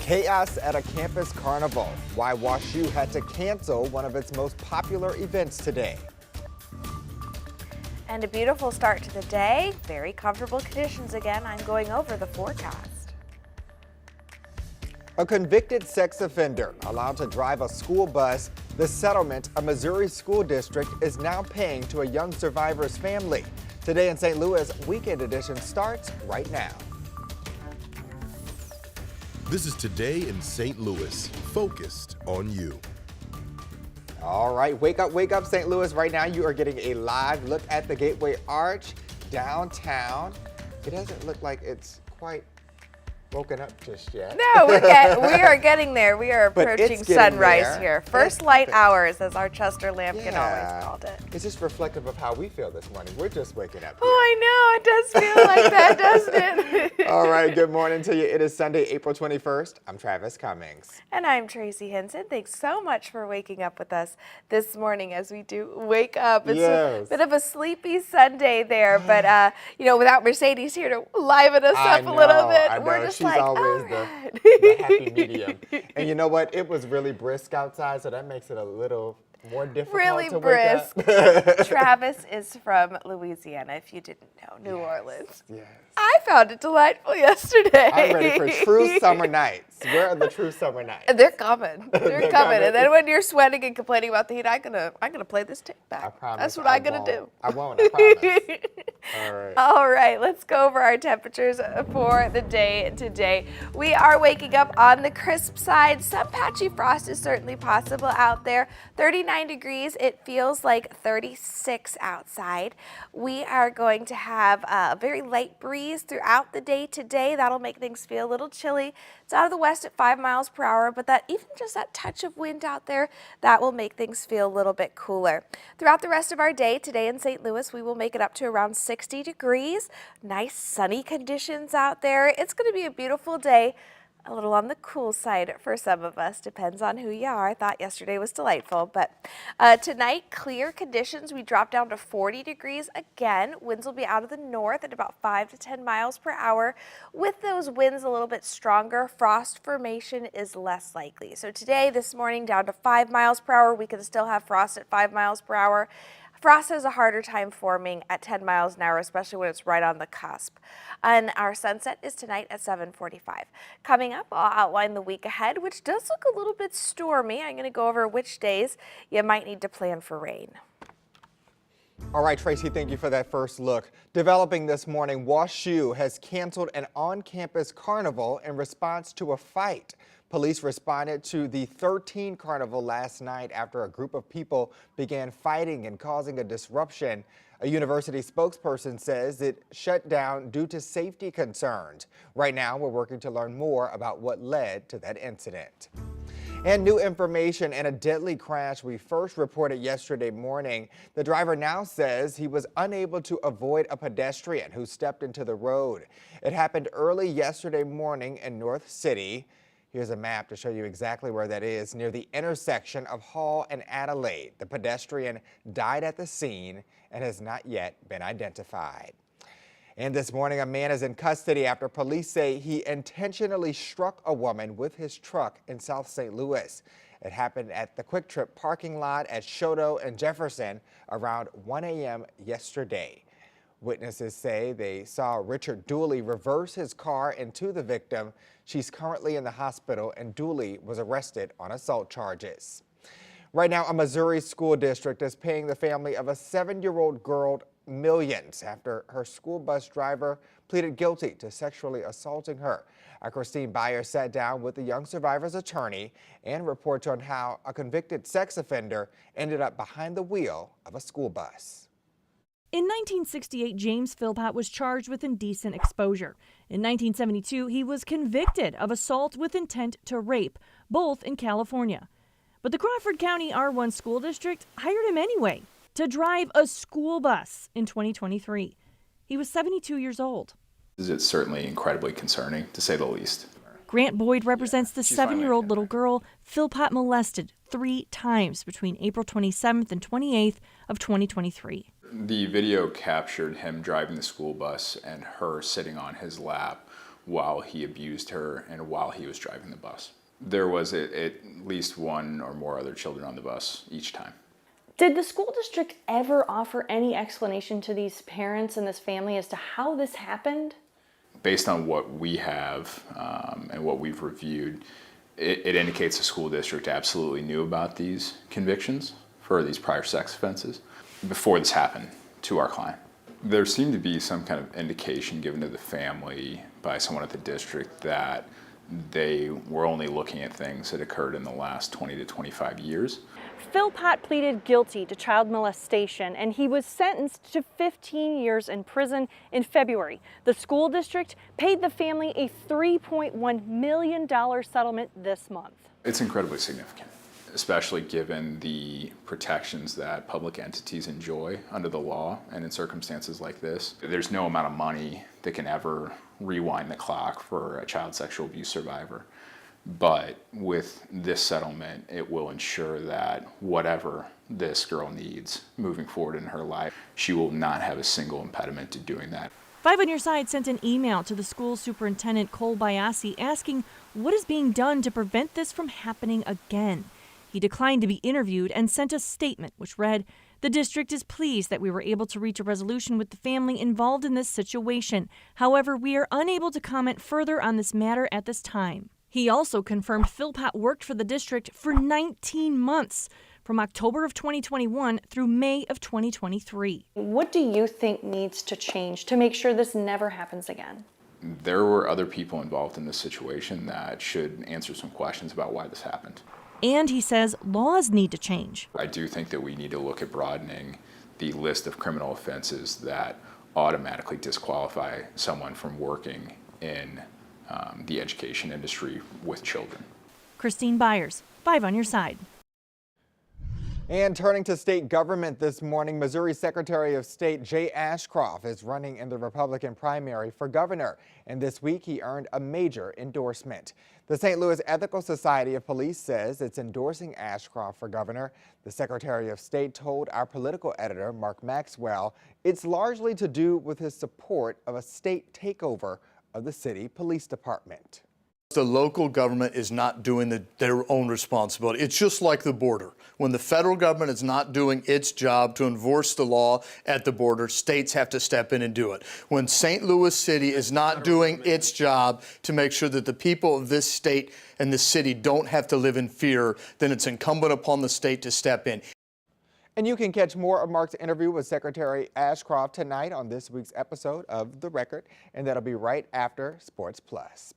Chaos at a campus carnival. Why WashU had to cancel one of its most popular events today. And a beautiful start to the day. Very comfortable conditions again. I'm going over the forecast. A convicted sex offender allowed to drive a school bus. The settlement a Missouri school district is now paying to a young survivor's family. Today in St. Louis, Weekend Edition starts right now. This is Today in St. Louis, focused on you. All right, wake up, St. Louis. Right now, you are getting a live look at the Gateway Arch downtown. It doesn't look like it's quite woken up just yet. No, we are getting there. We are approaching sunrise there. here. First light hours, as our Chester Lampkin always called it. It's just reflective of how we feel this morning. We're just waking up here. Oh, I know. It does feel like that, doesn't it? All right, good morning to you. It is Sunday, April 21st. I'm Travis Cummings. And I'm Tracy Henson. Thanks so much for waking up with us this morning as we do wake up. It's a bit of a sleepy Sunday there, but, without Mercedes here to liven us up a little bit, we're just She's like, always right. the happy medium. And you know what? It was really brisk outside, so that makes it a little more difficult to brisk. wake up. Travis is from Louisiana, if you didn't know, New Orleans. Yes. I found it delightful yesterday. I'm ready for true summer nights. Where are the true summer nights? They're coming. They're coming. And then when you're sweating and complaining about the heat, I'm gonna play this tape back. I promise. That's what I'm gonna do. I won't. I promise. All right. All right, let's go over our temperatures for the day today. We are waking up on the crisp side. Some patchy frost is certainly possible out there. 39 degrees. It feels like 36 outside. We are going to have a very light breeze throughout the day today. That'll make things feel a little chilly. It's out of the west at 5 miles per hour, but even just that touch of wind out there, that will make things feel a little bit cooler. Throughout the rest of our day today in St. Louis, we will make it up to around 60 degrees. Nice sunny conditions out there. It's going to be a beautiful day. A little on the cool side for some of us, depends on who you are. I thought yesterday was delightful, but tonight, clear conditions. We drop down to 40 degrees again. Winds will be out of the north at about 5 to 10 miles per hour. With those winds a little bit stronger, frost formation is less likely. So today, this morning, down to 5 miles per hour. We can still have frost at 5 miles per hour. Frost has a harder time forming at 10 miles an hour, especially when it's right on the cusp. And our sunset is tonight at 7:45. Coming up, I'll outline the week ahead, which does look a little bit stormy. I'm going to go over which days you might need to plan for rain. All right, Tracy, thank you for that first look. Developing this morning, WashU has canceled an on-campus carnival in response to a fight. Police responded to the 13 carnival last night after a group of people began fighting and causing a disruption. A university spokesperson says it shut down due to safety concerns. Right now, we're working to learn more about what led to that incident. And new information in a deadly crash we first reported yesterday morning. The driver now says he was unable to avoid a pedestrian who stepped into the road. It happened early yesterday morning in North City. Here's a map to show you exactly where that is, near the intersection of Hall and Adelaide. The pedestrian died at the scene and has not yet been identified. And this morning, a man is in custody after police say he intentionally struck a woman with his truck in South St. Louis. It happened at the Quick Trip parking lot at Choteau and Jefferson around 1 a.m. yesterday. Witnesses say they saw Richard Dooley reverse his car into the victim. She's currently in the hospital, and Dooley was arrested on assault charges. Right now, a Missouri school district is paying the family of a 7-year-old girl millions after her school bus driver pleaded guilty to sexually assaulting her. Our Christine Byers sat down with the young survivor's attorney and reports on how a convicted sex offender ended up behind the wheel of a school bus. In 1968, James Philpott was charged with indecent exposure. In 1972, he was convicted of assault with intent to rape, both in California. But the Crawford County R1 school district hired him anyway to drive a school bus in 2023. He was 72 years old. It's certainly incredibly concerning, to say the least. Grant Boyd represents the 7-year-old little girl Philpott molested 3 times between April 27th and 28th of 2023. The video captured him driving the school bus and her sitting on his lap while he abused her and while he was driving the bus. There was at least one or more other children on the bus each time. Did the school district ever offer any explanation to these parents and this family as to how this happened? Based on what we have and what we've reviewed, it indicates the school district absolutely knew about these convictions for these prior sex offenses before this happened to our client. There seemed to be some kind of indication given to the family by someone at the district that they were only looking at things that occurred in the last 20 to 25 years. Philpott pleaded guilty to child molestation and he was sentenced to 15 years in prison in February. The school district paid the family a $3.1 million settlement this month. It's incredibly significant, especially given the protections that public entities enjoy under the law and in circumstances like this. There's no amount of money that can ever rewind the clock for a child sexual abuse survivor. But with this settlement, it will ensure that whatever this girl needs moving forward in her life, she will not have a single impediment to doing that. 5 on Your Side sent an email to the school superintendent, Cole Biasi, asking what is being done to prevent this from happening again. He declined to be interviewed and sent a statement which read, "The district is pleased that we were able to reach a resolution with the family involved in this situation. However, we are unable to comment further on this matter at this time." He also confirmed Philpott worked for the district for 19 months, from October of 2021 through May of 2023. What do you think needs to change to make sure this never happens again? There were other people involved in this situation that should answer some questions about why this happened. And he says laws need to change. I do think that we need to look at broadening the list of criminal offenses that automatically disqualify someone from working in the education industry with children. Christine Byers, 5 on Your Side. And turning to state government this morning, Missouri Secretary of State Jay Ashcraft is running in the Republican primary for governor. And this week he earned a major endorsement. The St. Louis Ethical Society of Police says it's endorsing Ashcraft for governor. The Secretary of State told our political editor, Mark Maxwell, it's largely to do with his support of a state takeover of the city police department. The local government is not doing their own responsibility. It's just like the border. When the federal government is not doing its job to enforce the law at the border, states have to step in and do it. When St. Louis City is not doing its job to make sure that the people of this state and this city don't have to live in fear, then it's incumbent upon the state to step in. And you can catch more of Mark's interview with Secretary Ashcraft tonight on this week's episode of The Record, and that'll be right after Sports Plus.